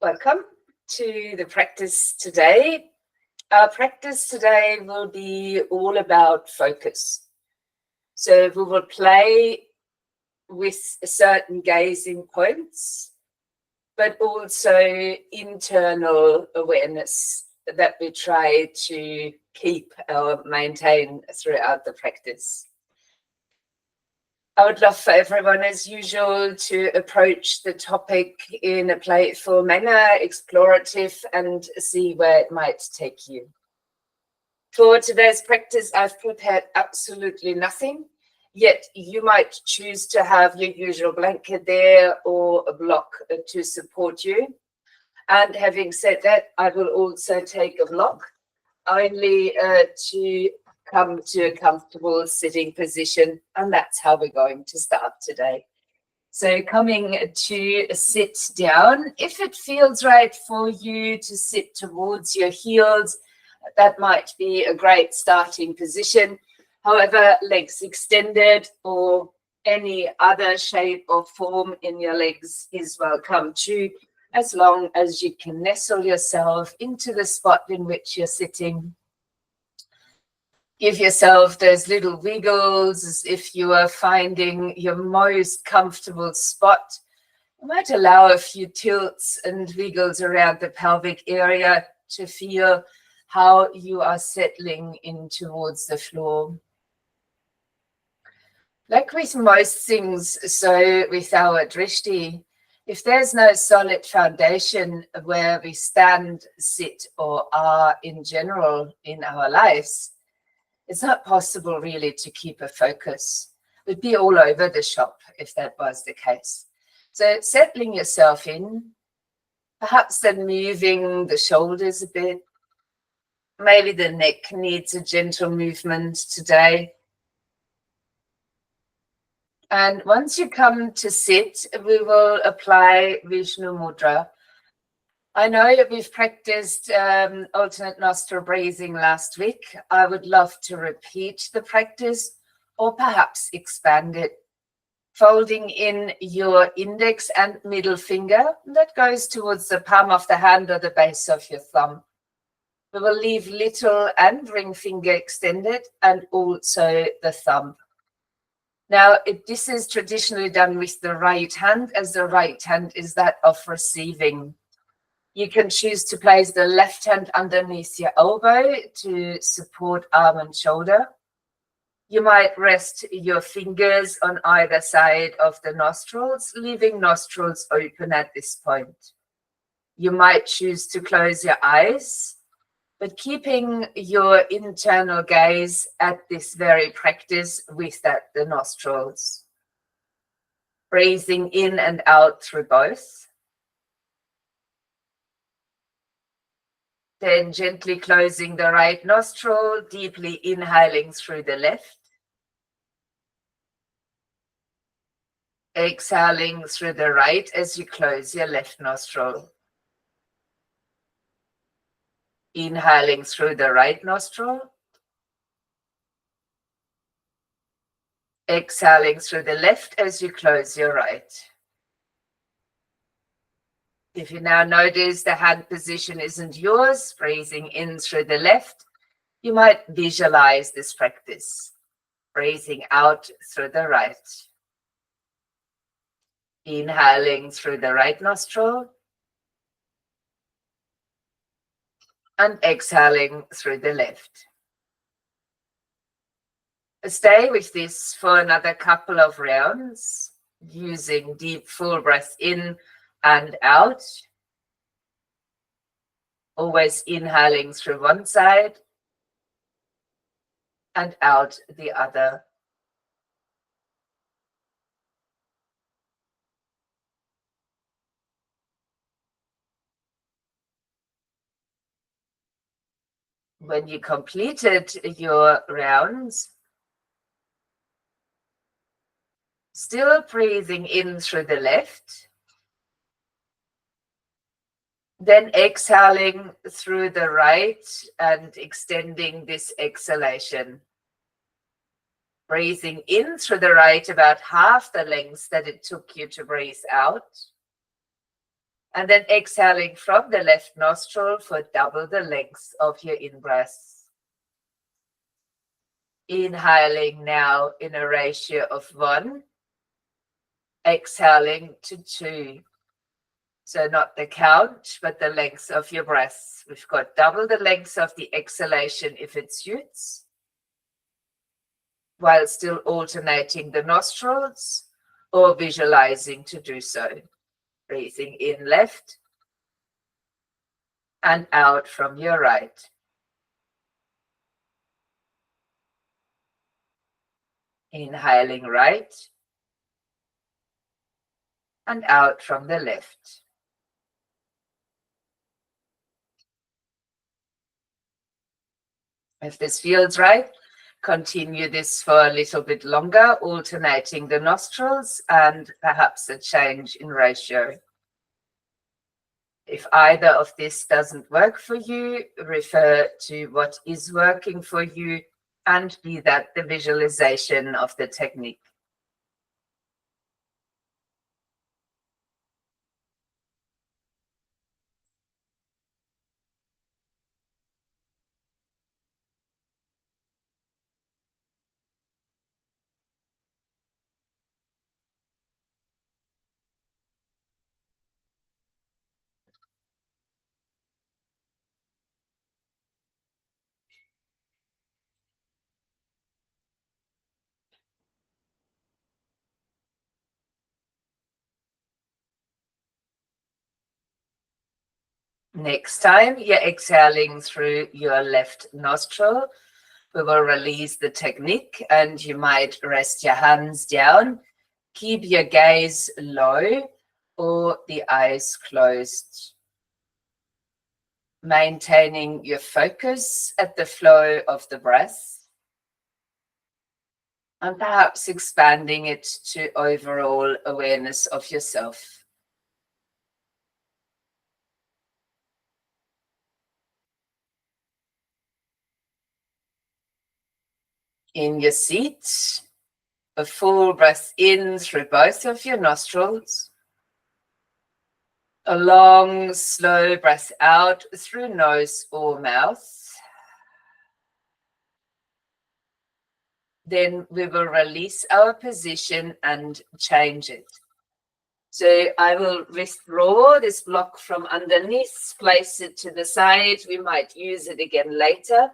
Welcome to the practice today. Our practice today will be all about focus. So we will play with certain gazing points, but also internal awareness that we try to keep or maintain throughout the practice. I would love for everyone, as usual, to approach the topic in a playful manner, explorative, and see where it might take you. For today's practice, I've prepared absolutely nothing, yet you might choose to have your usual blanket there or a block to support you. And having said that, I will also take a block, only to come to a comfortable sitting position, and that's how we're going to start today. So coming to sit down, if it feels right for you to sit towards your heels, that might be a great starting position. However, legs extended or any other shape or form in your legs is welcome too, as long as you can nestle yourself into the spot in which you're sitting. Give yourself those little wiggles as if you are finding your most comfortable spot. You might allow a few tilts and wiggles around the pelvic area to feel how you are settling in towards the floor. Like with most things, so with our drishti, if there's no solid foundation where we stand, sit, or are in general in our lives, it's not possible really to keep a focus. We'd be all over the shop if that was the case. So settling yourself in, perhaps then moving the shoulders a bit. Maybe the neck needs a gentle movement today. And once you come to sit, we will apply Vishnu Mudra. I know that we've practiced alternate nostril breathing last week. I would love to repeat the practice or perhaps expand it. Folding in your index and middle finger, that goes towards the palm of the hand or the base of your thumb. We will leave little and ring finger extended and also the thumb. Now, this is traditionally done with the right hand, as the right hand is that of receiving. You can choose to place the left hand underneath your elbow to support arm and shoulder. You might rest your fingers on either side of the nostrils, leaving nostrils open at this point. You might choose to close your eyes, but keeping your internal gaze at this very practice with the nostrils. Breathing in and out through both. Then gently closing the right nostril, deeply inhaling through the left. Exhaling through the right as you close your left nostril. Inhaling through the right nostril. Exhaling through the left as you close your right. If you now notice the hand position isn't yours, breathing in through the left, you might visualize this practice. Breathing out through the right. Inhaling through the right nostril. And exhaling through the left. Stay with this for another couple of rounds, using deep full breath in and out. Always inhaling through one side and out the other. When you completed your rounds, still breathing in through the left, then exhaling through the right and extending this exhalation. Breathing in through the right about half the length that it took you to breathe out. And then exhaling from the left nostril for double the length of your in-breath. Inhaling now in a ratio of 1. Exhaling to 2. So not the count, but the length of your breath. We've got double the length of the exhalation if it suits, while still alternating the nostrils or visualizing to do so. Breathing in left and out from your right. Inhaling right and out from the left. If this feels right, continue this for a little bit longer, alternating the nostrils and perhaps a change in ratio. If either of this doesn't work for you, refer to what is working for you and be that the visualization of the technique. Next time you're exhaling through your left nostril, we will release the technique and you might rest your hands down. Keep your gaze low or the eyes closed. Maintaining your focus at the flow of the breath and perhaps expanding it to overall awareness of yourself. In your seat, a full breath in through both of your nostrils. A long, slow breath out through nose or mouth. Then we will release our position and change it. So I will withdraw this block from underneath, place it to the side. We might use it again later.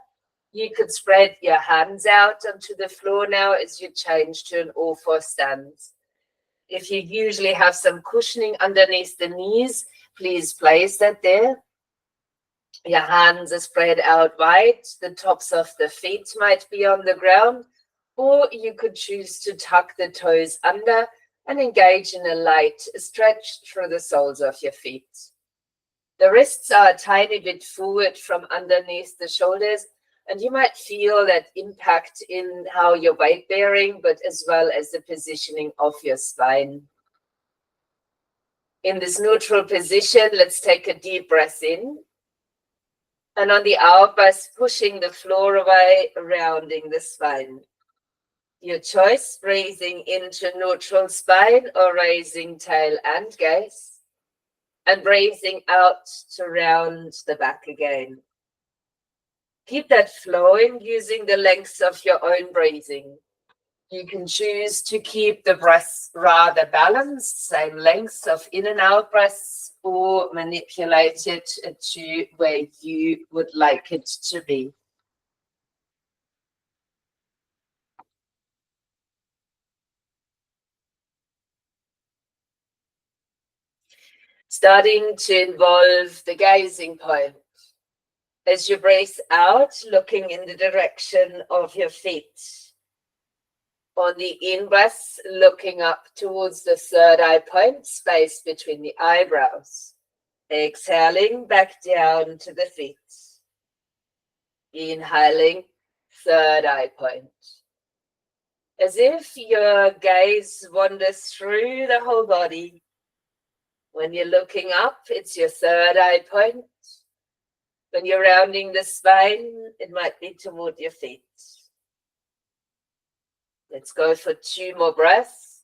You could spread your hands out onto the floor now as you change to an all-four stance. If you usually have some cushioning underneath the knees, please place that there. Your hands are spread out wide. The tops of the feet might be on the ground, or you could choose to tuck the toes under and engage in a light stretch through the soles of your feet. The wrists are a tiny bit forward from underneath the shoulders, and you might feel that impact in how you're weight bearing, but as well as the positioning of your spine. In this neutral position, let's take a deep breath in. And on the out breath, pushing the floor away, rounding the spine. Your choice, breathing into neutral spine or raising tail and gaze. And breathing out to round the back again. Keep that flowing using the length of your own breathing. You can choose to keep the breath rather balanced, same length of in and out breaths, or manipulate it to where you would like it to be. Starting to involve the gazing point. As you breathe out, looking in the direction of your feet. On the in-breath, looking up towards the third eye point, space between the eyebrows. Exhaling back down to the feet. Inhaling, third eye point. As if your gaze wanders through the whole body. When you're looking up, it's your third eye point. When you're rounding the spine, it might be toward your feet. Let's go for 2 more breaths.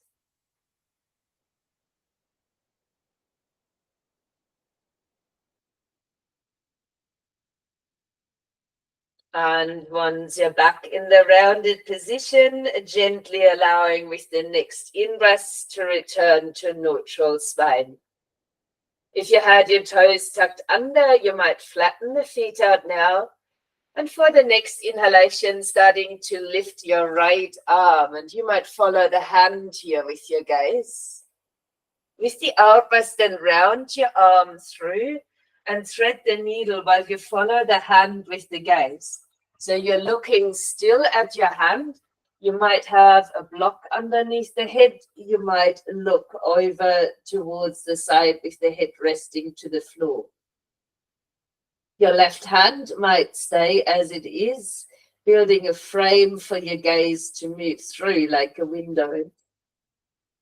And once you're back in the rounded position, gently allowing with the next in-breath to return to neutral spine. If you had your toes tucked under, you might flatten the feet out now. And for the next inhalation, starting to lift your right arm, and you might follow the hand here with your gaze. With the outburst, then round your arm through and thread the needle while you follow the hand with the gaze. So you're looking still at your hand. You might have a block underneath the head. You might look over towards the side with the head resting to the floor. Your left hand might stay as it is, building a frame for your gaze to move through like a window.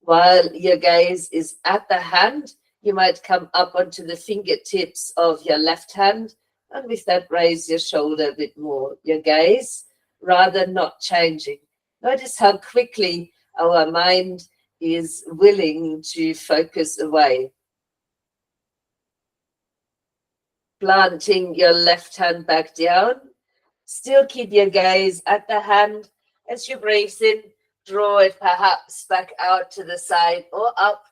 While your gaze is at the hand, you might come up onto the fingertips of your left hand, and with that raise your shoulder a bit more. Your gaze rather not changing. Notice how quickly our mind is willing to focus away. Planting your left hand back down. Still keep your gaze at the hand. As you breathe in, draw it perhaps back out to the side or up,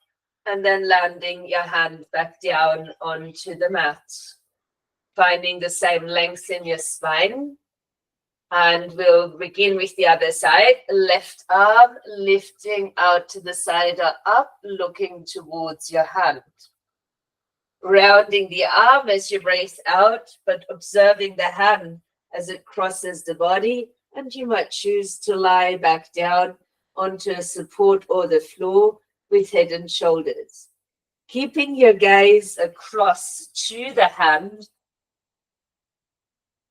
and then landing your hand back down onto the mat. Finding the same length in your spine. And we'll begin with the other side. Left arm lifting out to the side or up, looking towards your hand. Rounding the arm as you breathe out, but observing the hand as it crosses the body, and you might choose to lie back down onto a support or the floor with head and shoulders. Keeping your gaze across to the hand,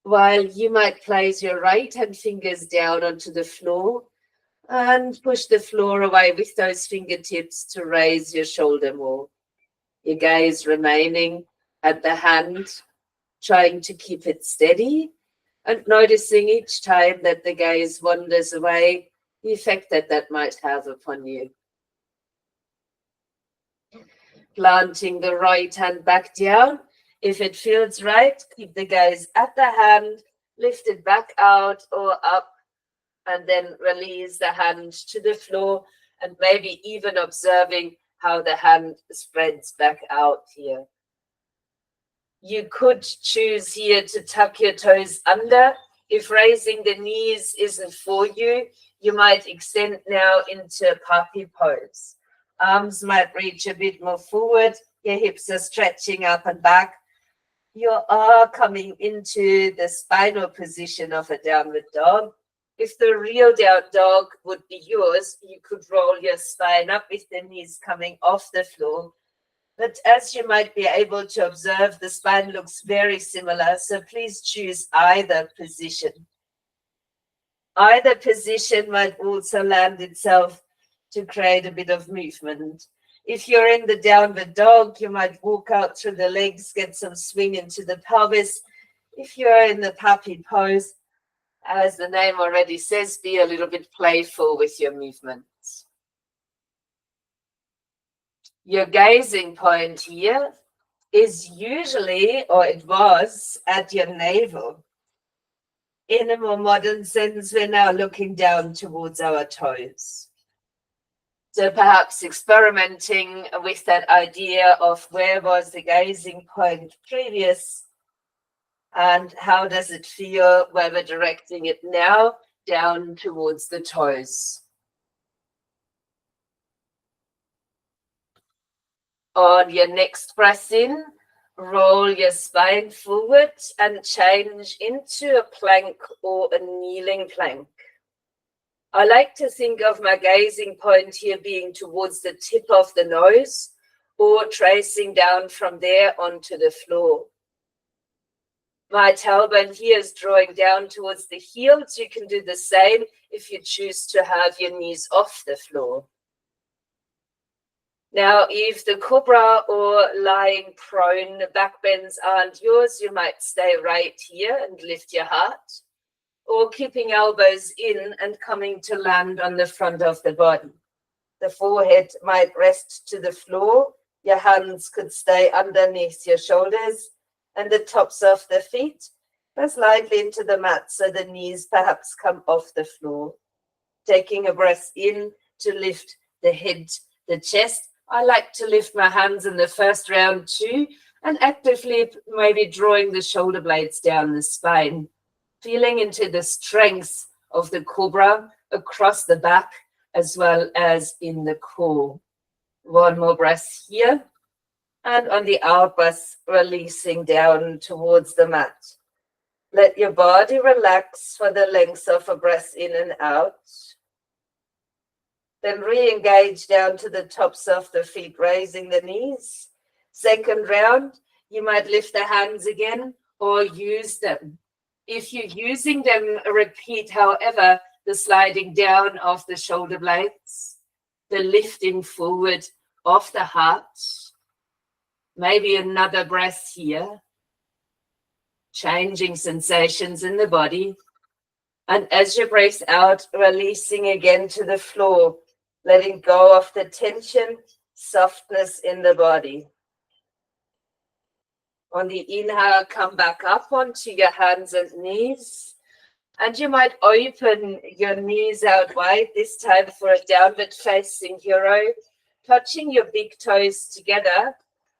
while you might place your right hand fingers down onto the floor and push the floor away with those fingertips to raise your shoulder more. Your gaze remaining at the hand, trying to keep it steady and noticing each time that the gaze wanders away, the effect that that might have upon you. Planting the right hand back down. If it feels right, keep the gaze at the hand, lift it back out or up, and then release the hand to the floor, and maybe even observing how the hand spreads back out here. You could choose here to tuck your toes under. If raising the knees isn't for you, you might extend now into puppy pose. Arms might reach a bit more forward. Your hips are stretching up and back. You are coming into the spinal position of a downward dog. If the real down dog would be yours, you could roll your spine up with the knees coming off the floor. But as you might be able to observe, the spine looks very similar, so please choose either position. Either position might also lend itself to create a bit of movement. If you're in the downward dog, you might walk out through the legs, get some swing into the pelvis. If you're in the puppy pose, as the name already says, be a little bit playful with your movements. Your gazing point here is usually, or it was, at your navel. In a more modern sense, we're now looking down towards our toes. So perhaps experimenting with that idea of where was the gazing point previous and how does it feel when we're directing it now down towards the toes. On your next breath in, roll your spine forward and change into a plank or a kneeling plank. I like to think of my gazing point here being towards the tip of the nose or tracing down from there onto the floor. My tailbone here is drawing down towards the heels. You can do the same if you choose to have your knees off the floor. Now, if the cobra or lying prone back bends aren't yours, you might stay right here and lift your heart, or keeping elbows in and coming to land on the front of the body. The forehead might rest to the floor. Your hands could stay underneath your shoulders and the tops of the feet. Press lightly into the mat so the knees perhaps come off the floor. Taking a breath in to lift the head, the chest. I like to lift my hands in the first round too, and actively maybe drawing the shoulder blades down the spine, feeling into the strength of the cobra across the back as well as in the core. One more breath here. And on the out breath, releasing down towards the mat. Let your body relax for the length of a breath in and out. Then re-engage down to the tops of the feet, raising the knees. Second round, you might lift the hands again or use them. If you're using them, repeat, however, the sliding down of the shoulder blades, the lifting forward of the heart. Maybe another breath here. Changing sensations in the body. And as you breathe out, releasing again to the floor, letting go of the tension, softness in the body. On the inhale, come back up onto your hands and knees. And you might open your knees out wide, this time for a downward facing hero, touching your big toes together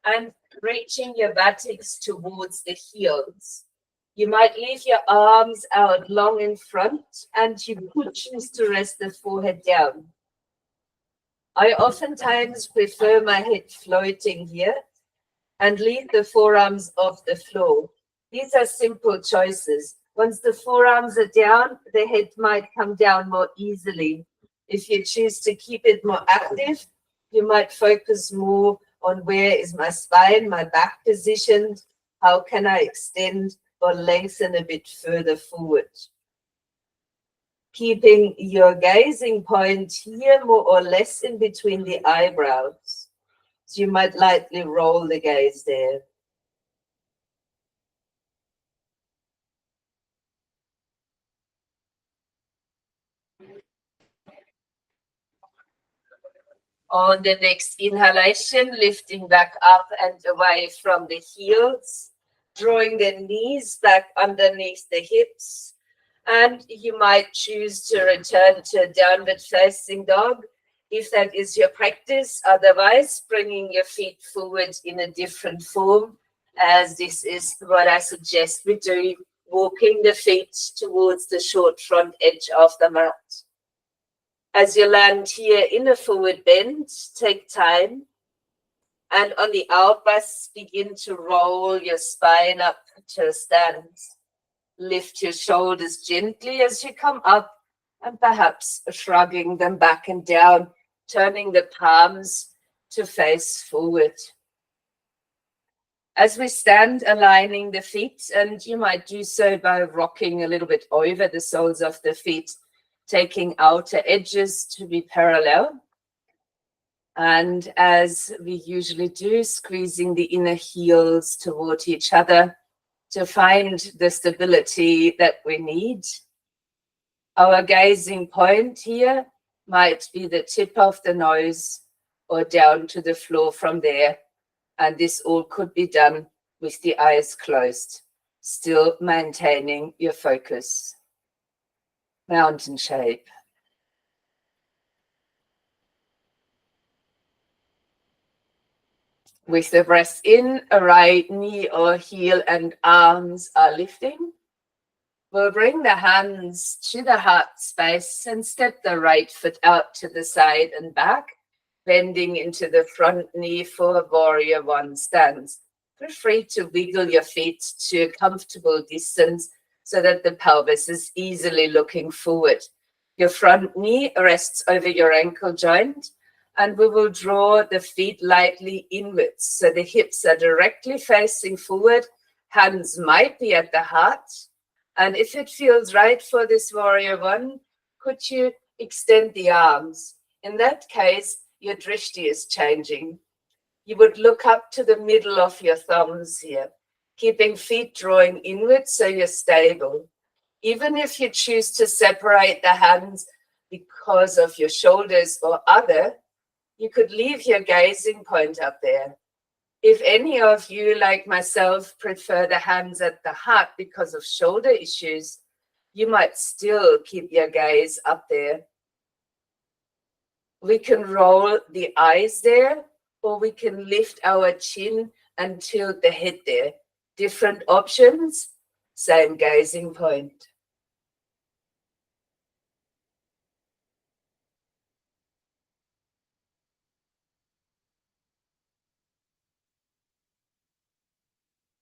and reaching your buttocks towards the heels. You might leave your arms out long in front and you could choose to rest the forehead down. I oftentimes prefer my head floating here and leave the forearms off the floor. These are simple choices. Once the forearms are down, the head might come down more easily. If you choose to keep it more active, you might focus more on where is my spine, my back positioned, how can I extend or lengthen a bit further forward. Keeping your gazing point here more or less in between the eyebrows. So you might lightly roll the gaze there. On the next inhalation, lifting back up and away from the heels, drawing the knees back underneath the hips. And you might choose to return to a downward facing dog if that is your practice. Otherwise, bringing your feet forward in a different form, as this is what I suggest we do, walking the feet towards the short front edge of the mat. As you land here in a forward bend, take time. And on the out breath, begin to roll your spine up to a stance. Lift your shoulders gently as you come up and perhaps shrugging them back and down, turning the palms to face forward. As we stand, aligning the feet, and you might do so by rocking a little bit over the soles of the feet, taking outer edges to be parallel. And as we usually do, squeezing the inner heels toward each other to find the stability that we need. Our gazing point here might be the tip of the nose or down to the floor from there. And this all could be done with the eyes closed, still maintaining your focus. Mountain shape. With the breath in, a right knee or heel and arms are lifting. We'll bring the hands to the heart space and step the right foot out to the side and back, bending into the front knee for a warrior one stance. Feel free to wiggle your feet to a comfortable distance so that the pelvis is easily looking forward. Your front knee rests over your ankle joint, and we will draw the feet lightly inwards so the hips are directly facing forward. Hands might be at the heart. And if it feels right for this warrior one, could you extend the arms? In that case, your drishti is changing. You would look up to the middle of your thumbs here, keeping feet drawing inwards so you're stable. Even if you choose to separate the hands because of your shoulders or other, you could leave your gazing point up there. If any of you, like myself, prefer the hands at the heart because of shoulder issues, you might still keep your gaze up there. We can roll the eyes there, or we can lift our chin and tilt the head there. Different options, same gazing point.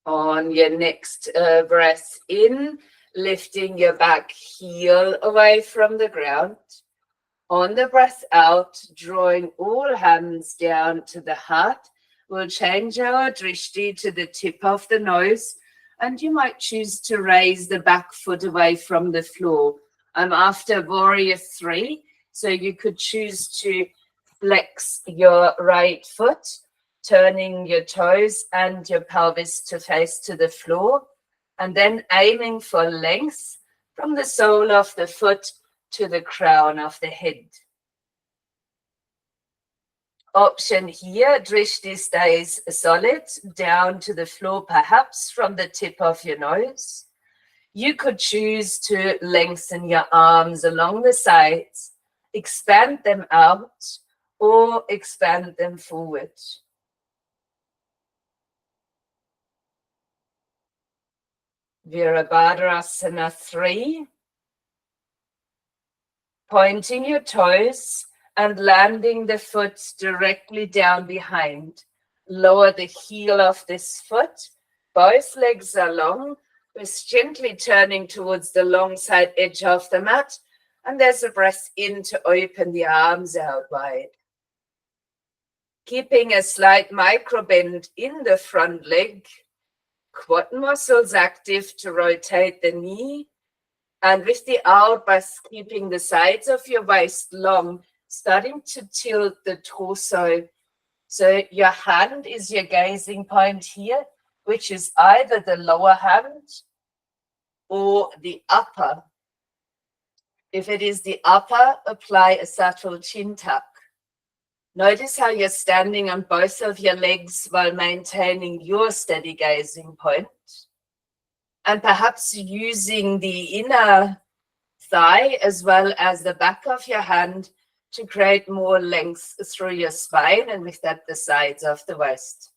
On your next breath in, lifting your back heel away from the ground. On the breath out, drawing all hands down to the heart. We'll change our drishti to the tip of the nose, and you might choose to raise the back foot away from the floor. I'm after warrior 3, so you could choose to flex your right foot, turning your toes and your pelvis to face to the floor, and then aiming for length from the sole of the foot to the crown of the head. Option here, drishti stays solid down to the floor, perhaps from the tip of your nose. You could choose to lengthen your arms along the sides, expand them out, or expand them forward. Virabhadrasana 3. Pointing your toes and landing the foot directly down behind. Lower the heel of this foot. Both legs are long. We're gently turning towards the long side edge of the mat. And there's a breath in to open the arms out wide. Keeping a slight micro bend in the front leg. Quad muscles active to rotate the knee. And with the out breath, keeping the sides of your waist long, starting to tilt the torso. So your hand is your gazing point here, which is either the lower hand or the upper. If it is the upper, apply a subtle chin tuck. Notice how you're standing on both of your legs while maintaining your steady gazing point. And perhaps using the inner thigh as well as the back of your hand to create more length through your spine, and with that the sides of the waist.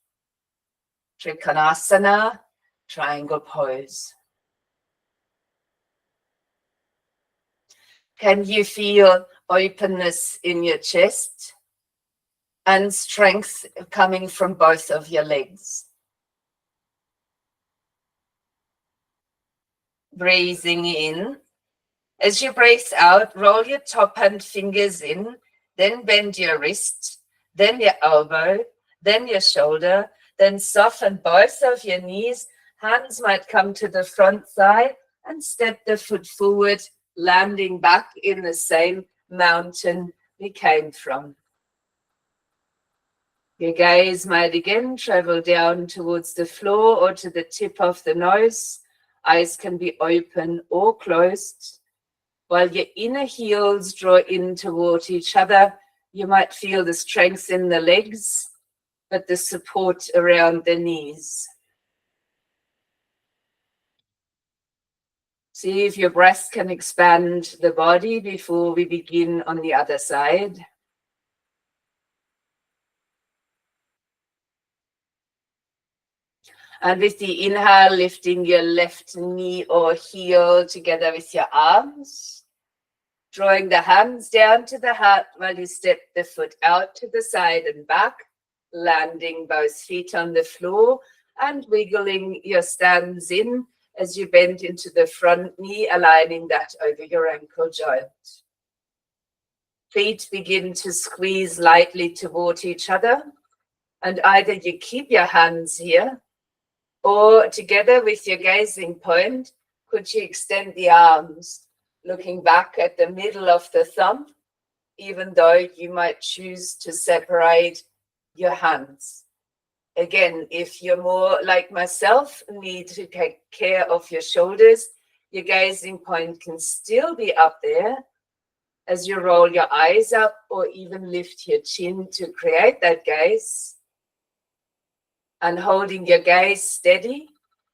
Trikonasana, triangle pose. Can you feel openness in your chest and strength coming from both of your legs? Breathing in. As you breathe out, roll your top hand fingers in, then bend your wrist, then your elbow, then your shoulder, then soften both of your knees. Hands might come to the front thigh and step the foot forward, landing back in the same mountain we came from. Your gaze might again travel down towards the floor or to the tip of the nose. Eyes can be open or closed. While your inner heels draw in toward each other, you might feel the strength in the legs, but the support around the knees. See if your breath can expand the body before we begin on the other side. And with the inhale, lifting your left knee or heel together with your arms. Drawing the hands down to the heart while you step the foot out to the side and back. Landing both feet on the floor and wiggling your stance in as you bend into the front knee, aligning that over your ankle joint. Feet begin to squeeze lightly toward each other. And either you keep your hands here, or together with your gazing point, could you extend the arms, looking back at the middle of the thumb, even though you might choose to separate your hands. Again, if you're more like myself, need to take care of your shoulders, your gazing point can still be up there as you roll your eyes up or even lift your chin to create that gaze. And holding your gaze steady,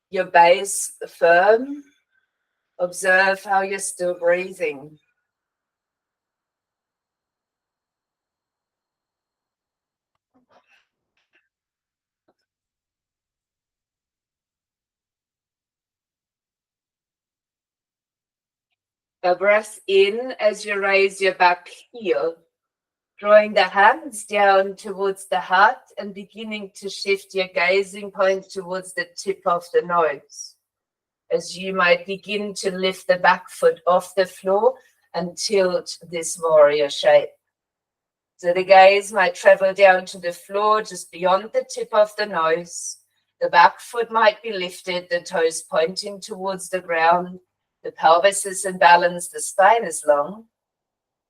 your base firm, observe how you're still breathing. A breath in as you raise your back heel, drawing the hands down towards the heart and beginning to shift your gazing point towards the tip of the nose, as you might begin to lift the back foot off the floor and tilt this warrior shape. So the gaze might travel down to the floor just beyond the tip of the nose. The back foot might be lifted, the toes pointing towards the ground. The pelvis is in balance, the spine is long.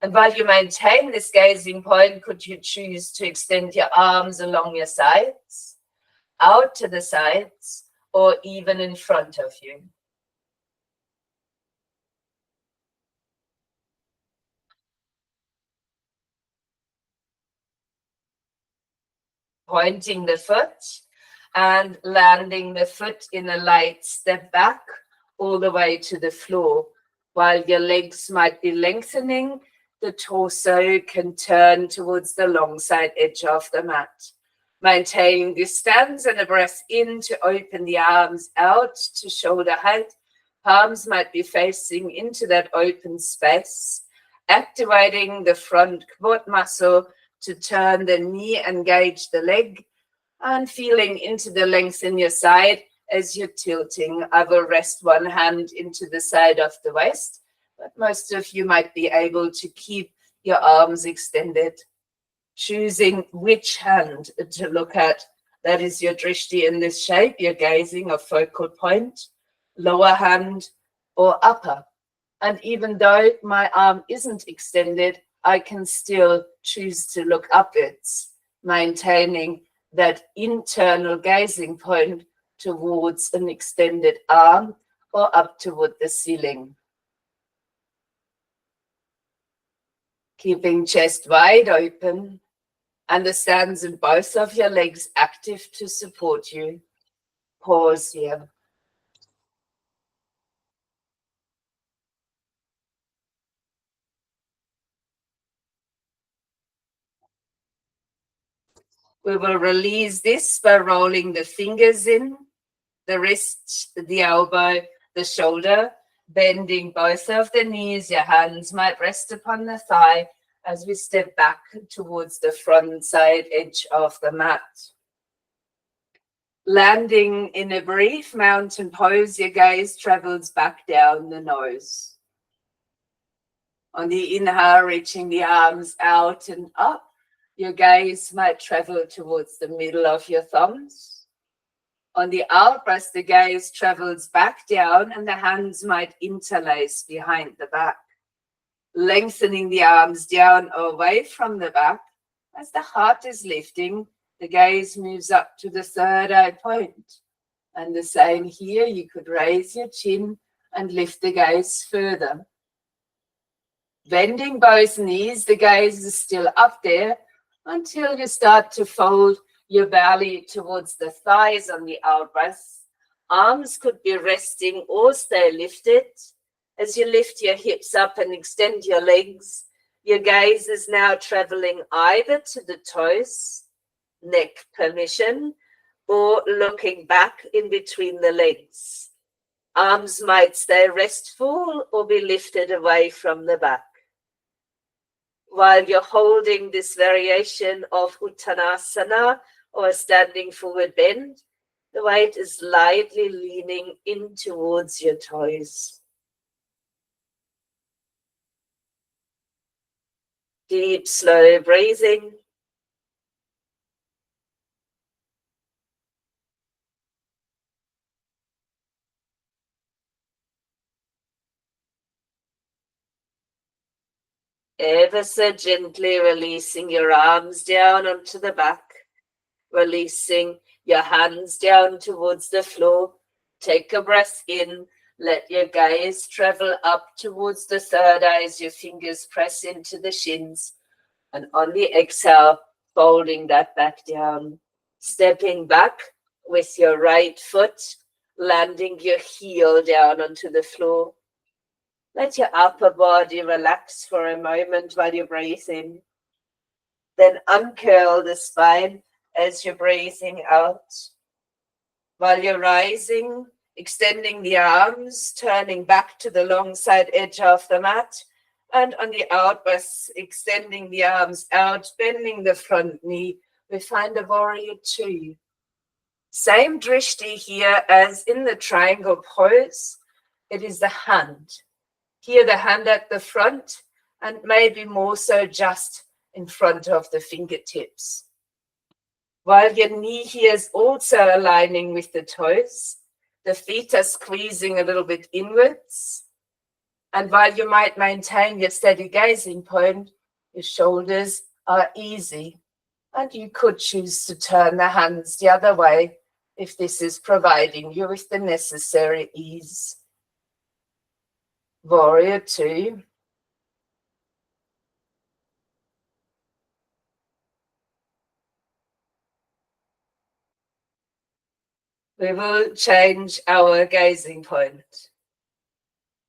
And while you maintain this gazing point, could you choose to extend your arms along your sides, out to the sides, or even in front of you? Pointing the foot and landing the foot in a light step back all the way to the floor. While your legs might be lengthening, the torso can turn towards the long side edge of the mat. Maintaining this stance and a breath in to open the arms out to shoulder height. Palms might be facing into that open space, activating the front quad muscle to turn the knee, engage the leg, and feeling into the length in your side as you're tilting. I will rest one hand into the side of the waist, but most of you might be able to keep your arms extended. Choosing which hand to look at. That is your drishti in this shape, your gazing of focal point, lower hand or upper. And even though my arm isn't extended, I can still choose to look upwards, maintaining that internal gazing point towards an extended arm or up toward the ceiling. Keeping chest wide open and the stands in both of your legs active to support you. Pause here. We will release this by rolling the fingers in, the wrist, the elbow, the shoulder, bending both of the knees. Your hands might rest upon the thigh as we step back towards the front side edge of the mat. Landing in a brief mountain pose, your gaze travels back down the nose. On the inhale, reaching the arms out and up, your gaze might travel towards the middle of your thumbs. On the out breath, the gaze travels back down and the hands might interlace behind the back. Lengthening the arms down away from the back. As the heart is lifting, the gaze moves up to the third eye point. And the same here, you could raise your chin and lift the gaze further. Bending both knees, the gaze is still up there until you start to fold your belly towards the thighs on the out breath. Arms could be resting or stay lifted. As you lift your hips up and extend your legs, your gaze is now traveling either to the toes, neck permission, or looking back in between the legs. Arms might stay restful or be lifted away from the back. While you're holding this variation of Uttanasana or standing forward bend, the weight is lightly leaning in towards your toes. Deep, slow breathing. Ever so gently releasing your arms down onto the back, releasing your hands down towards the floor. Take a breath in, let your gaze travel up towards the third eye as your fingers press into the shins. And on the exhale, folding that back down, stepping back with your right foot, landing your heel down onto the floor. Let your upper body relax for a moment while you breathe in. Then uncurl the spine as you're breathing out. While you're rising, extending the arms, turning back to the long side edge of the mat, and on the out breath, extending the arms out, bending the front knee. We find a warrior two. Same drishti here as in the triangle pose. It is the hand. Here the hand at the front, and maybe more so just in front of the fingertips. While your knee here is also aligning with the toes, the feet are squeezing a little bit inwards. And while you might maintain your steady gazing point, your shoulders are easy. And you could choose to turn the hands the other way if this is providing you with the necessary ease. Warrior two. We will change our gazing point.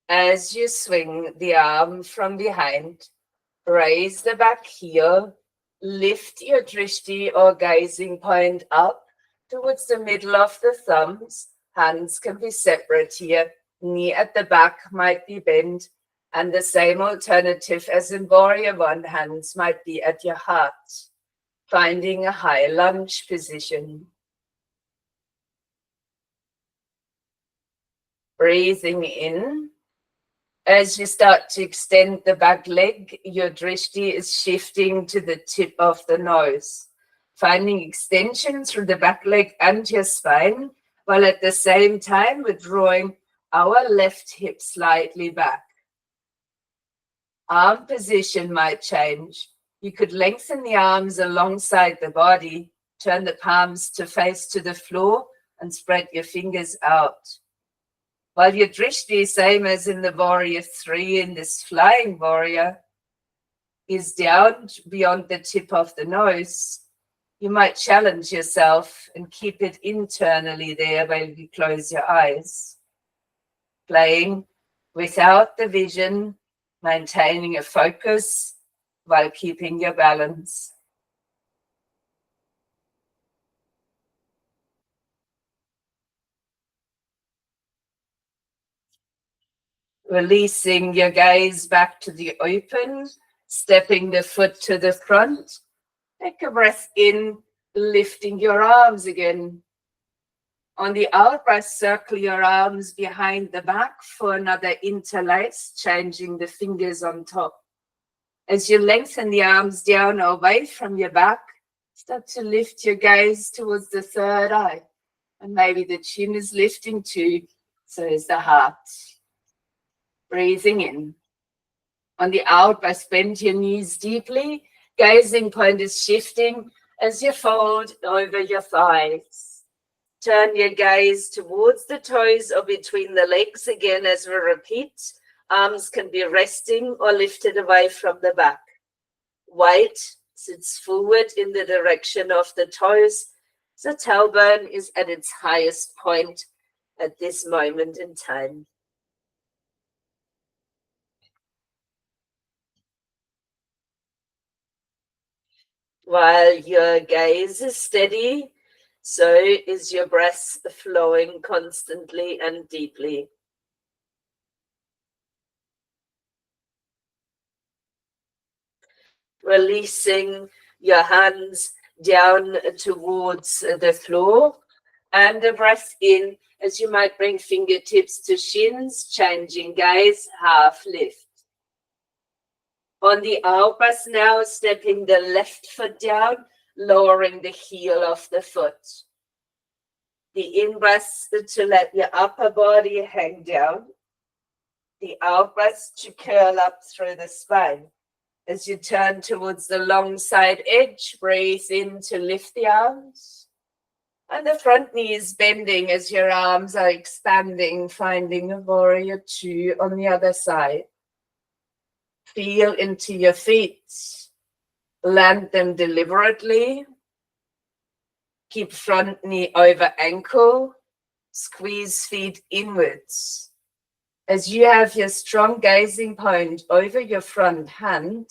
As you swing the arm from behind, raise the back heel, lift your drishti or gazing point up towards the middle of the thumbs. Hands can be separate here. Knee at the back might be bent, and the same alternative as in warrior one, hands might be at your heart, finding a high lunge position. Breathing in. As you start to extend the back leg, your drishti is shifting to the tip of the nose, finding extension through the back leg and your spine, while at the same time we're drawing our left hip slightly back. Arm position might change. You could lengthen the arms alongside the body, turn the palms to face to the floor, and spread your fingers out. While your drishti, same as in the warrior three, in this flying warrior, is down beyond the tip of the nose, you might challenge yourself and keep it internally there while you close your eyes. Playing without the vision, maintaining a focus while keeping your balance. Releasing your gaze back to the open, stepping the foot to the front. Take a breath in, lifting your arms again. On the out breath, circle your arms behind the back for another interlace, changing the fingers on top. As you lengthen the arms down away from your back, start to lift your gaze towards the third eye. And maybe the chin is lifting too, so is the heart. Breathing in. On the out breath, bend your knees deeply. Gazing point is shifting as you fold over your thighs. Turn your gaze towards the toes or between the legs again as we repeat. Arms can be resting or lifted away from the back. Weight sits forward in the direction of the toes. The tailbone is at its highest point at this moment in time. While your gaze is steady, so is your breath flowing constantly and deeply. Releasing your hands down towards the floor, and a breath in as you might bring fingertips to shins, changing gaze, half lift. On the out breath now, stepping the left foot down, lowering the heel of the foot. The in breath to let your upper body hang down. The out breath to curl up through the spine. As you turn towards the long side edge, breathe in to lift the arms. And the front knee is bending as your arms are expanding, finding a warrior two on the other side. Feel into your feet. Land them deliberately. Keep front knee over ankle. Squeeze feet inwards. As you have your strong gazing point over your front hand,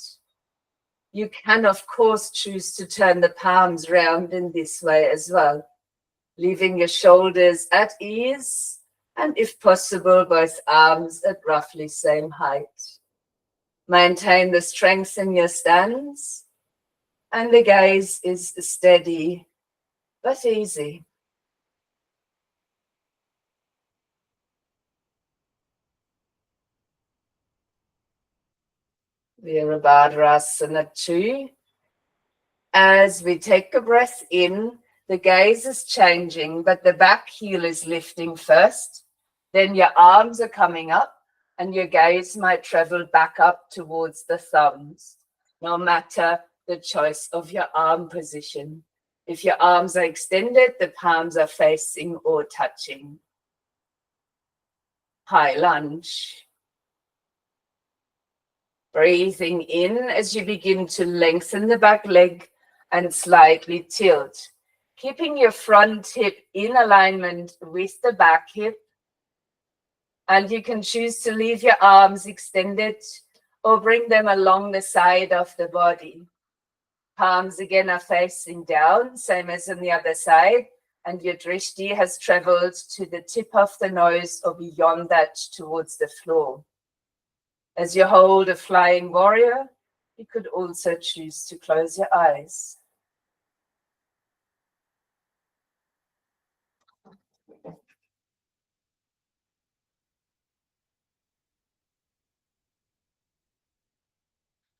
you can, of course, choose to turn the palms round in this way as well, leaving your shoulders at ease and, if possible, both arms at roughly same height. Maintain the strength in your stance, and the gaze is steady but easy. Virabhadrasana 2. As we take a breath in, the gaze is changing, but the back heel is lifting first. Then your arms are coming up, and your gaze might travel back up towards the thumbs, no matter the choice of your arm position. If your arms are extended, the palms are facing or touching. High lunge. Breathing in as you begin to lengthen the back leg and slightly tilt, keeping your front hip in alignment with the back hip. And you can choose to leave your arms extended or bring them along the side of the body. Palms again are facing down, same as on the other side, and your drishti has traveled to the tip of the nose or beyond that towards the floor. As you hold a flying warrior, you could also choose to close your eyes.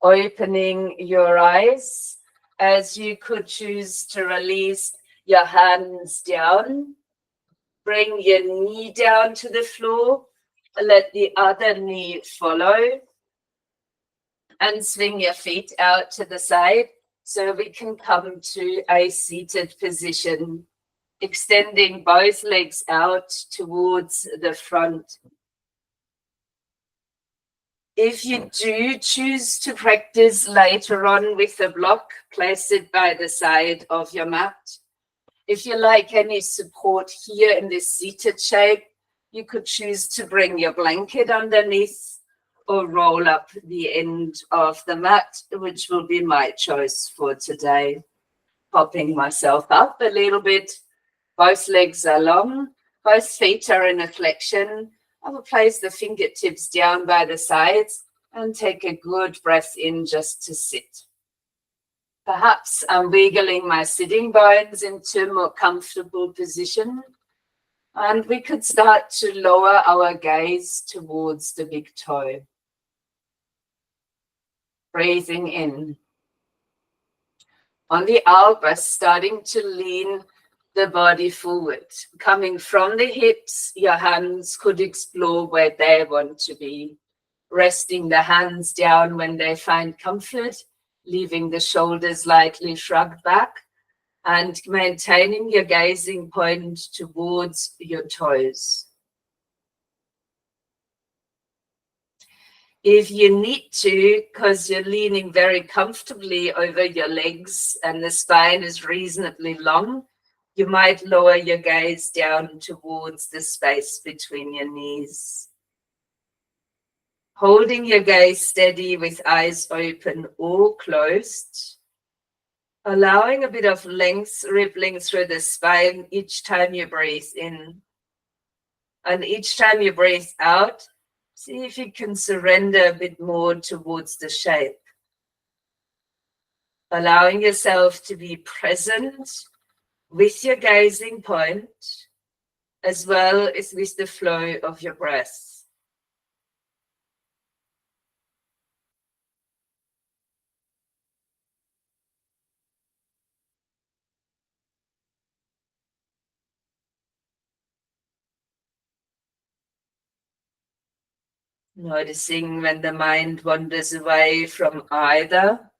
Opening your eyes, as you could choose to release your hands down. Bring your knee down to the floor. Let the other knee follow. And swing your feet out to the side so we can come to a seated position, extending both legs out towards the front. If you do choose to practice later on with a block, place it by the side of your mat. If you like any support here in this seated shape, you could choose to bring your blanket underneath or roll up the end of the mat, which will be my choice for today. Popping myself up a little bit. Both legs are long, both feet are in a flexion. I will place the fingertips down by the sides and take a good breath in just to sit. Perhaps I'm wiggling my sitting bones into a more comfortable position. And we could start to lower our gaze towards the big toe. Breathing in. On the out breath, starting to lean the body forward. Coming from the hips, your hands could explore where they want to be. Resting the hands down when they find comfort, leaving the shoulders lightly shrugged back, and maintaining your gazing point towards your toes. If you need to, because you're leaning very comfortably over your legs and the spine is reasonably long, you might lower your gaze down towards the space between your knees. Holding your gaze steady with eyes open or closed, allowing a bit of length rippling through the spine each time you breathe in. And each time you breathe out, see if you can surrender a bit more towards the shape. Allowing yourself to be present with your gazing point, as well as with the flow of your breath. Noticing when the mind wanders away from either.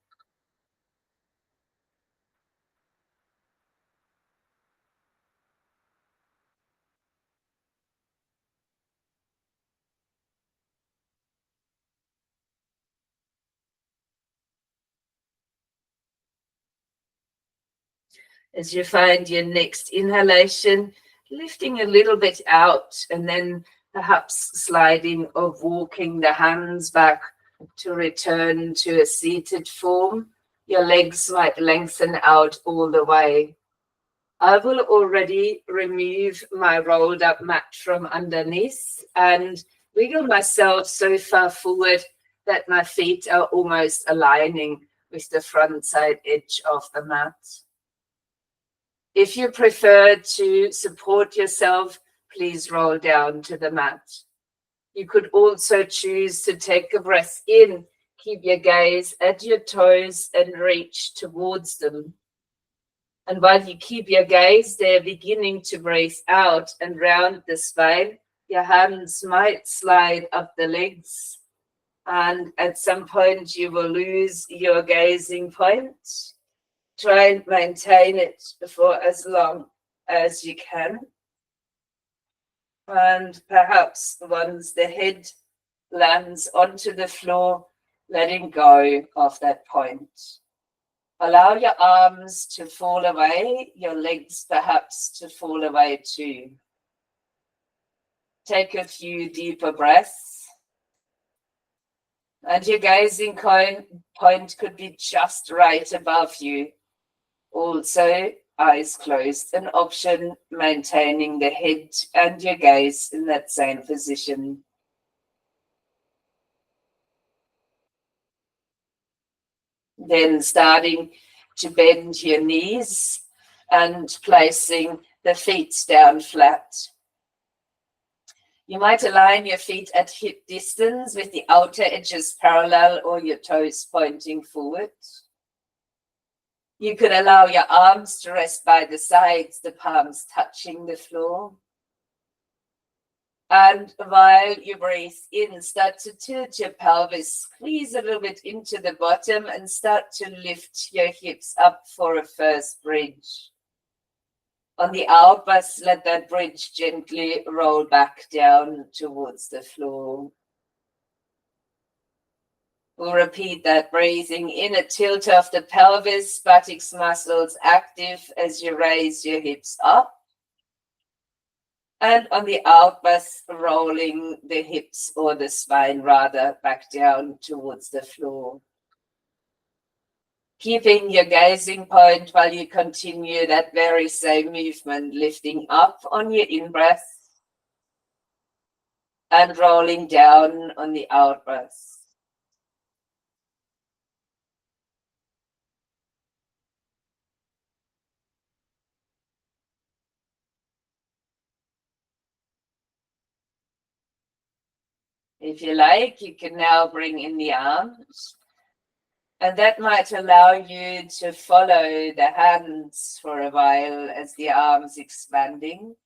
As you find your next inhalation, lifting a little bit out and then perhaps sliding or walking the hands back to return to a seated form. Your legs might lengthen out all the way. I will already remove my rolled up mat from underneath and wiggle myself so far forward that my feet are almost aligning with the front side edge of the mat. If you prefer to support yourself, please roll down to the mat. You could also choose to take a breath in, keep your gaze at your toes and reach towards them. And while you keep your gaze there, beginning to breathe out and round the spine, your hands might slide up the legs. And at some point you will lose your gazing point. Try and maintain it for as long as you can. And perhaps once the head lands onto the floor, letting go of that point. Allow your arms to fall away, your legs perhaps to fall away too. Take a few deeper breaths. And your gazing point could be just right above you. Also, eyes closed, an option, maintaining the head and your gaze in that same position. Then starting to bend your knees and placing the feet down flat. You might align your feet at hip distance with the outer edges parallel or your toes pointing forward. You could allow your arms to rest by the sides, the palms touching the floor. And while you breathe in, start to tilt your pelvis, squeeze a little bit into the bottom and start to lift your hips up for a first bridge. On the out breath, let that bridge gently roll back down towards the floor. We'll repeat that, breathing in, a tilt of the pelvis, buttocks muscles active as you raise your hips up. And on the out breath, rolling the hips or the spine rather back down towards the floor. Keeping your gazing point while you continue that very same movement, lifting up on your in-breath and rolling down on the out-breath. If you like, you can now bring in the arms. And that might allow you to follow the hands for a while as the arms expanding.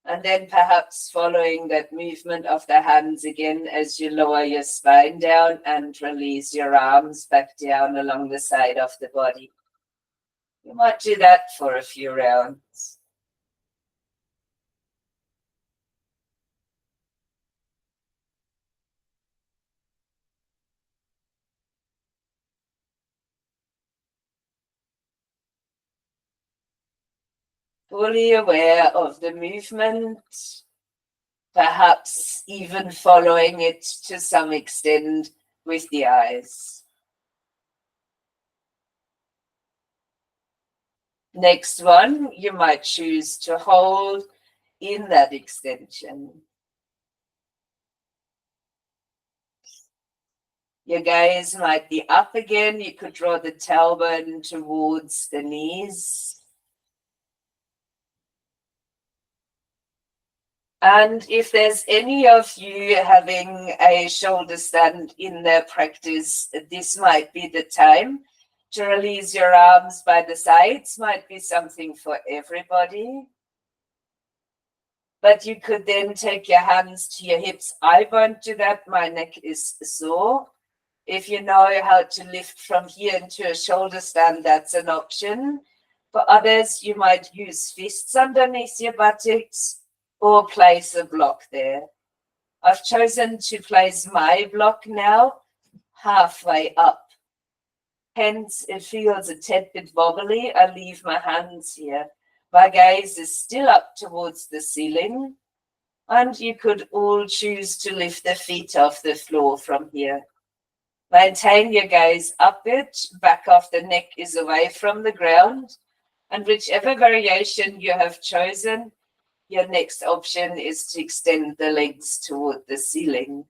And then perhaps following that movement of the hands again as you lower your spine down and release your arms back down along the side of the body. You might do that for a few rounds. Fully aware of the movement, perhaps even following it to some extent with the eyes. Next one, you might choose to hold in that extension. Your gaze might be up again. You could draw the tailbone towards the knees. And if there's any of you having a shoulder stand in their practice, this might be the time to release your arms by the sides. Might be something for everybody. But you could then take your hands to your hips. I won't do that. My neck is sore. If you know how to lift from here into a shoulder stand, that's an option. For others, you might use fists underneath your buttocks or place a block there. I've chosen to place my block now halfway up. Hence, it feels a tad bit wobbly. I leave my hands here. My gaze is still up towards the ceiling, and you could all choose to lift the feet off the floor from here. Maintain your gaze upward, back of the neck is away from the ground, and whichever variation you have chosen, your next option is to extend the legs toward the ceiling.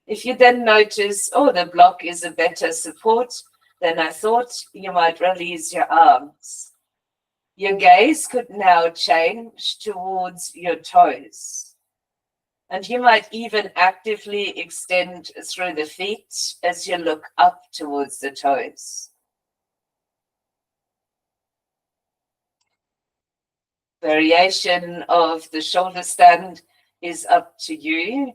If you then notice, oh, the block is a better support than I thought, you might release your arms. Your gaze could now change towards your toes. And you might even actively extend through the feet as you look up towards the toes. Variation of the shoulder stand is up to you.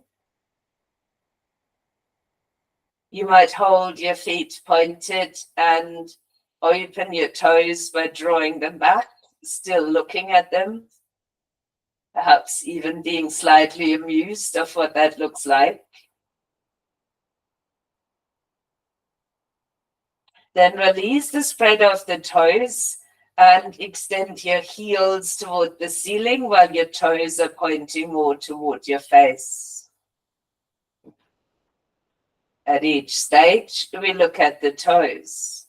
You might hold your feet pointed and open your toes by drawing them back, still looking at them, perhaps even being slightly amused of what that looks like. Then release the spread of the toes and extend your heels toward the ceiling while your toes are pointing more toward your face. At each stage, we look at the toes.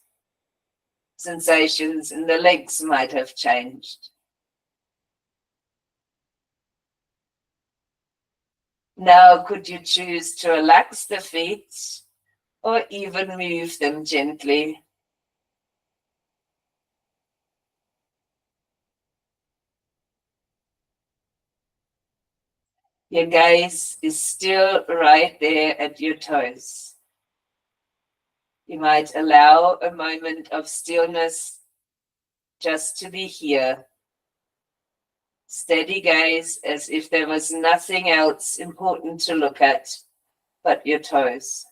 Sensations in the legs might have changed. Now, could you choose to relax the feet or even move them gently? Your gaze is still right there at your toes. You might allow a moment of stillness just to be here. Steady gaze as if there was nothing else important to look at but your toes.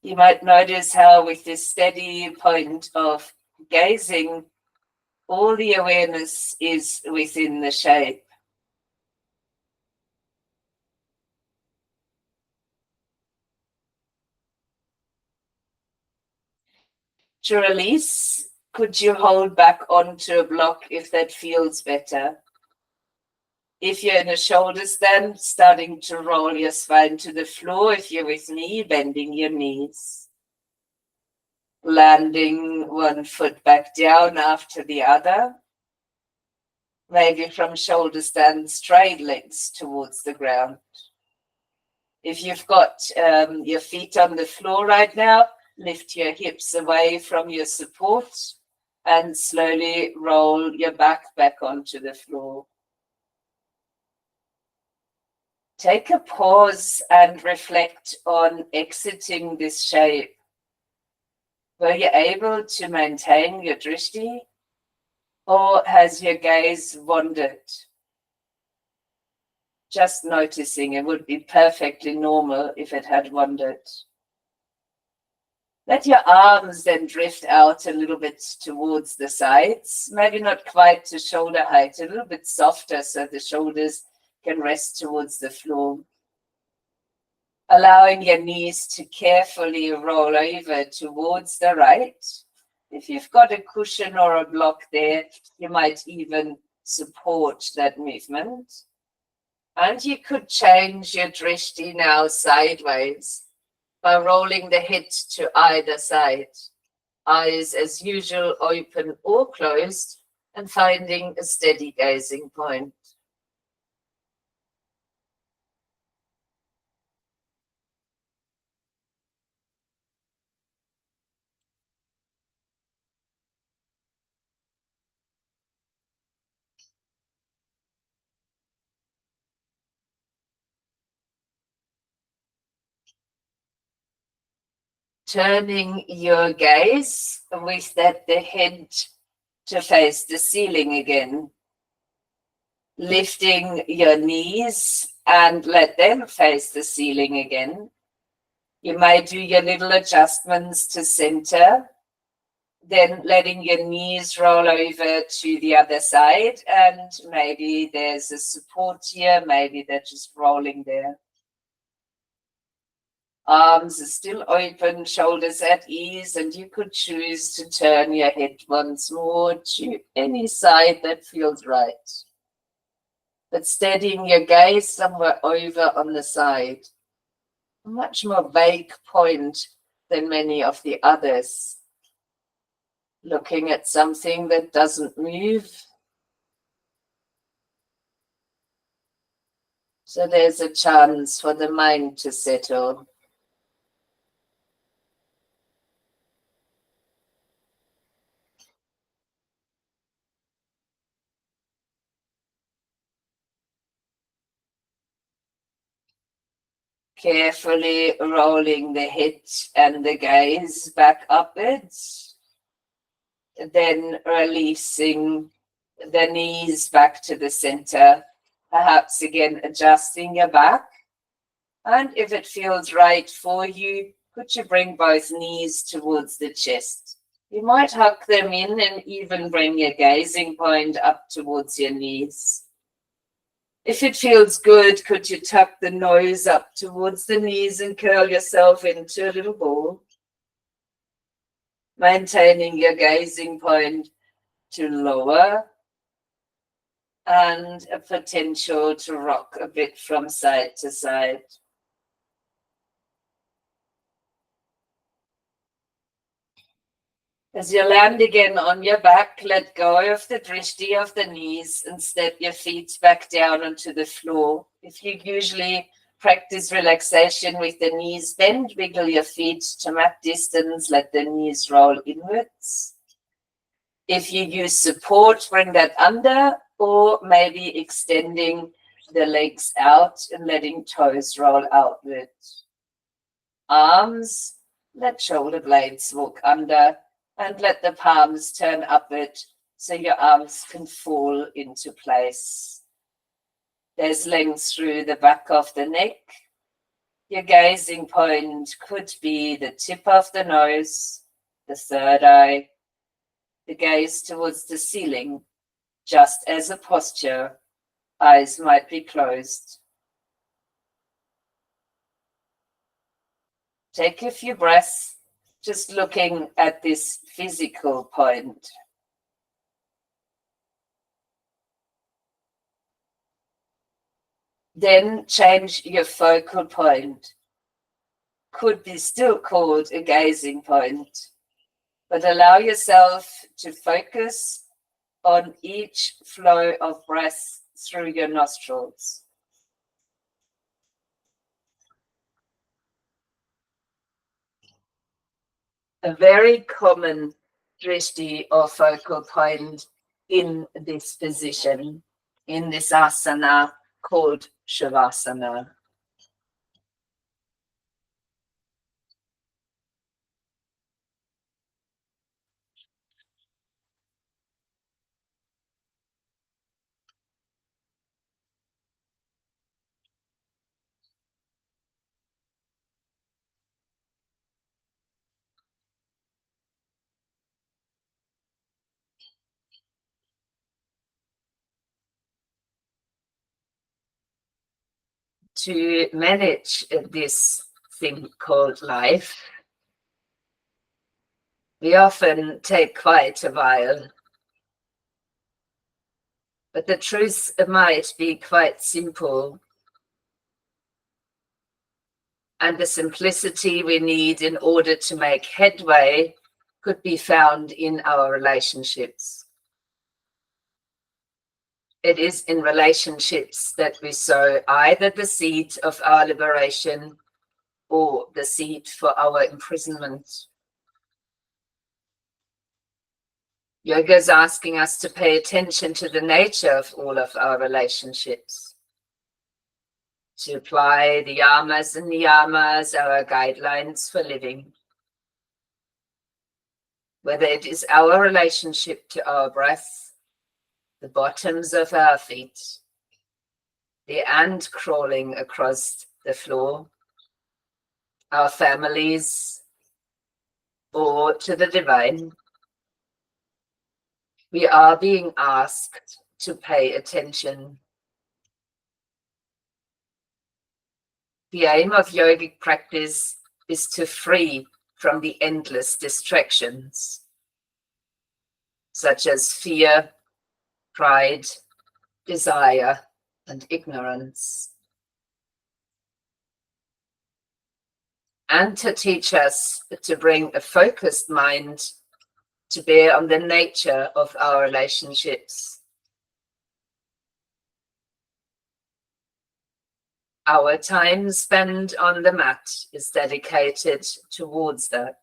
You might notice how with this steady point of gazing, all the awareness is within the shape. To release, could you hold back onto a block if that feels better? If you're in a shoulder stand, starting to roll your spine to the floor. If you're with me, bending your knees. Landing one foot back down after the other. Maybe from shoulder stand, straight legs towards the ground. If you've got your feet on the floor right now, lift your hips away from your support and slowly roll your back onto the floor. Take a pause and reflect on exiting this shape. Were you able to maintain your drishti, or has your gaze wandered? Just noticing, it would be perfectly normal if it had wandered. Let your arms then drift out a little bit towards the sides, maybe not quite to shoulder height, a little bit softer so the shoulders can rest towards the floor. Allowing your knees to carefully roll over towards the right. If you've got a cushion or a block there, you might even support that movement. And you could change your drishti now sideways by rolling the head to either side. Eyes as usual open or closed and finding a steady gazing point. Turning your gaze with that the head to face the ceiling again. Lifting your knees and let them face the ceiling again. You may do your little adjustments to center. Then letting your knees roll over to the other side, and maybe there's a support here, maybe they're just rolling there. Arms are still open, shoulders at ease, and you could choose to turn your head once more to any side that feels right. But steadying your gaze somewhere over on the side. A much more vague point than many of the others. Looking at something that doesn't move. So there's a chance for the mind to settle. Carefully rolling the head and the gaze back upwards. Then releasing the knees back to the center. Perhaps again adjusting your back. And if it feels right for you, could you bring both knees towards the chest? You might huck them in and even bring your gazing point up towards your knees. If it feels good, could you tuck the nose up towards the knees and curl yourself into a little ball? Maintaining your gazing point to lower and a potential to rock a bit from side to side. As you land again on your back, let go of the drishti of the knees and step your feet back down onto the floor. If you usually practice relaxation with the knees bent, wiggle your feet to mat distance, let the knees roll inwards. If you use support, bring that under, or maybe extending the legs out and letting toes roll outward. Arms, let shoulder blades walk under. And let the palms turn upward so your arms can fall into place. There's length through the back of the neck. Your gazing point could be the tip of the nose, the third eye, the gaze towards the ceiling, just as a posture. Eyes might be closed. Take a few breaths. Just looking at this physical point. Then change your focal point. Could be still called a gazing point, but allow yourself to focus on each flow of breath through your nostrils. A very common drishti or focal point in this position, in this asana called Shavasana. To manage this thing called life, we often take quite a while. But the truth might be quite simple. And the simplicity we need in order to make headway could be found in our relationships. It is in relationships that we sow either the seed of our liberation or the seed for our imprisonment. Yoga is asking us to pay attention to the nature of all of our relationships, to apply the yamas and niyamas, our guidelines for living. Whether it is our relationship to our breath, the bottoms of our feet, the ant crawling across the floor, our families, or to the divine. We are being asked to pay attention. The aim of yogic practice is to free from the endless distractions, such as fear, pride, desire, and ignorance, and to teach us to bring a focused mind to bear on the nature of our relationships. Our time spent on the mat is dedicated towards that.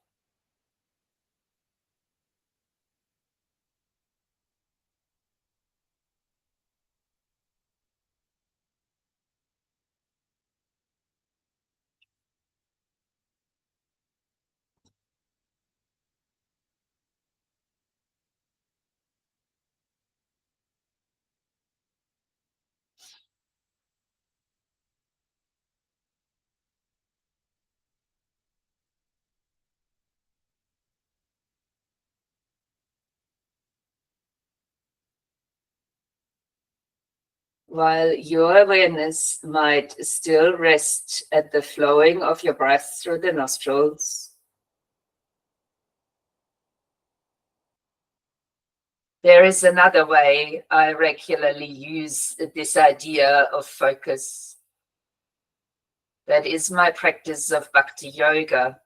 While your awareness might still rest at the flowing of your breath through the nostrils, there is another way I regularly use this idea of focus. That is my practice of bhakti yoga.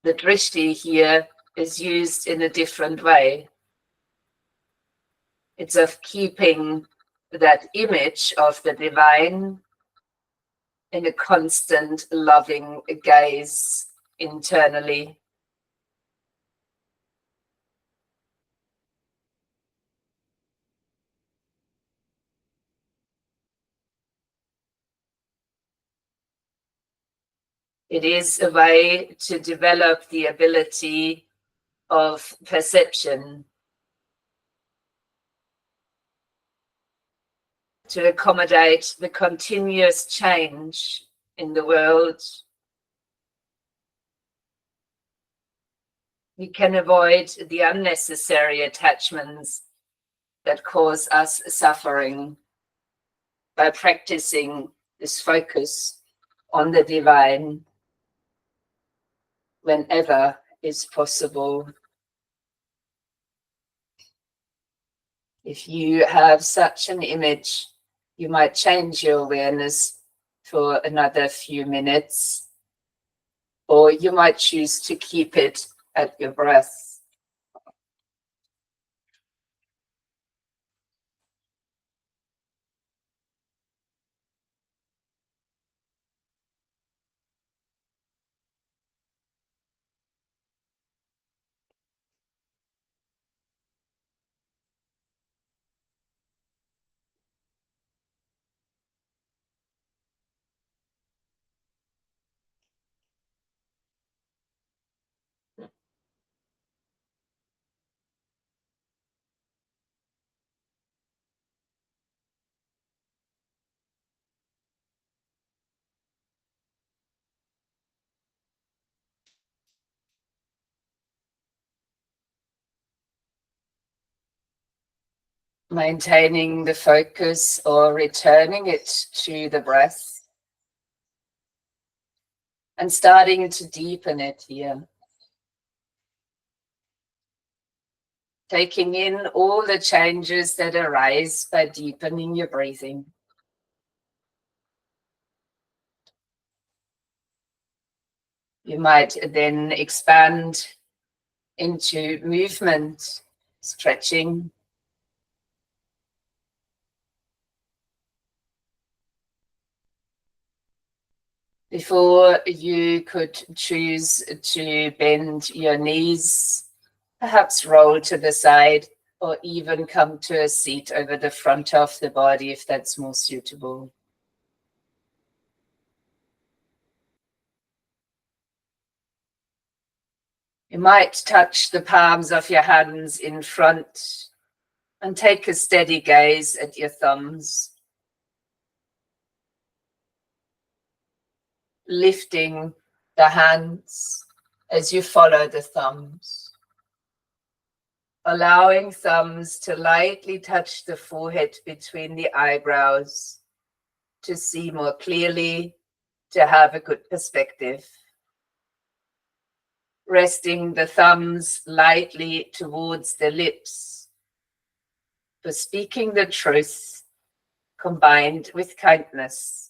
The drishti here is used in a different way. It's of keeping that image of the divine in a constant loving gaze internally. It is a way to develop the ability of perception, to accommodate the continuous change in the world. We can avoid the unnecessary attachments that cause us suffering by practicing this focus on the divine whenever is possible. If you have such an image, you might change your awareness for another few minutes, or you might choose to keep it at your breath. Maintaining the focus or returning it to the breath and starting to deepen it here. Taking in all the changes that arise by deepening your breathing. You might then expand into movement, stretching. Before you could choose to bend your knees, perhaps roll to the side, or even come to a seat over the front of the body if that's more suitable. You might touch the palms of your hands in front and take a steady gaze at your thumbs, lifting the hands as you follow the thumbs, allowing thumbs to lightly touch the forehead between the eyebrows to see more clearly, to have a good perspective. Resting the thumbs lightly towards the lips for speaking the truth combined with kindness.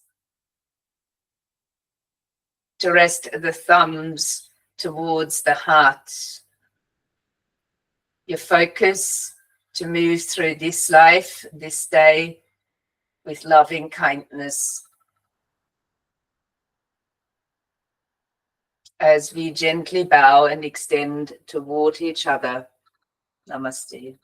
To rest the thumbs towards the heart. Your focus to move through this life, this day, with loving kindness. As we gently bow and extend toward each other. Namaste.